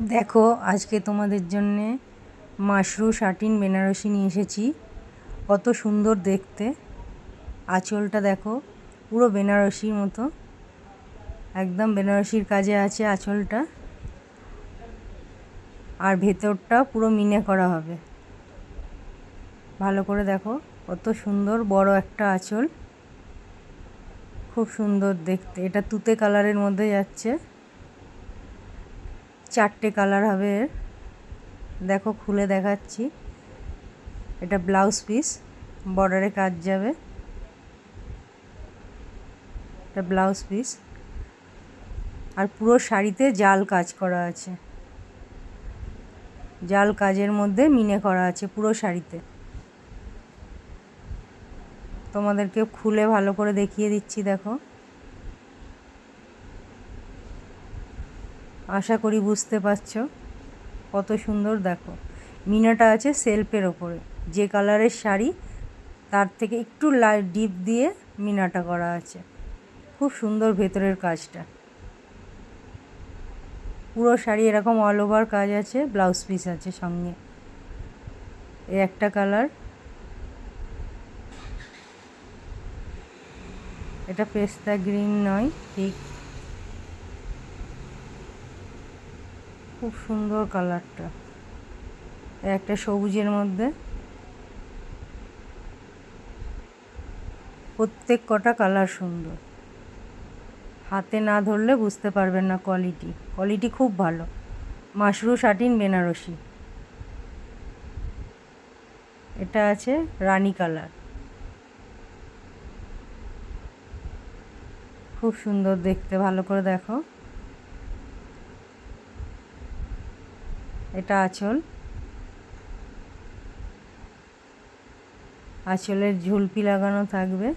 দেখো আজকে তোমাদের জন্যে মাশরু শাটিন বেনারসি নিয়ে এসেছি। কত সুন্দর দেখতে, আঁচলটা দেখো পুরো বেনারসির মতো, একদম বেনারসির কাজে আছে আঁচলটা, আর ভেতরটা পুরো মিনে করা হবে। ভালো করে দেখো কত সুন্দর বড় একটা আঁচল, খুব সুন্দর দেখতে। এটা তুতে কালারের মধ্যে যাচ্ছে, 4টে কালার হবে এর। দেখো খুলে দেখাচ্ছি, এটা ব্লাউজ পিস, বর্ডারে কাজ যাবে, এটা ব্লাউজ পিস। আর পুরো শাড়িতে জাল কাজ করা আছে, জাল কাজের মধ্যে মিনে করা আছে পুরো শাড়িতে। তোমাদেরকে খুলে ভালো করে দেখিয়ে দিচ্ছি, দেখো। আশা করি বুঝতে পারছো কত সুন্দর। দেখো মিনাটা আছে সেলফের ওপরে, যে কালারের শাড়ি তার থেকে একটু লাইট ডিপ দিয়ে মিনাটা করা আছে, খুব সুন্দর ভেতরের কাজটা। পুরো শাড়ি এরকম অল ওভার কাজ আছে, ব্লাউজ পিস আছে সঙ্গে। এই একটা কালার, এটা পেস্তা গ্রিন নয় ঠিক, খুব সুন্দর কালারটা। একটা সবুজের মধ্যে, প্রত্যেক কটা কালার সুন্দর, হাতে না ধরলে বুঝতে পারবেন না কোয়ালিটি খুব ভালো। মাশরু শাটিন বেনারসি, এটা আছে রানী কালার, খুব সুন্দর দেখতে। ভালো করে দেখো, এটা আঁচল, আঁচলের ঝুলপি লাগানো থাকবে।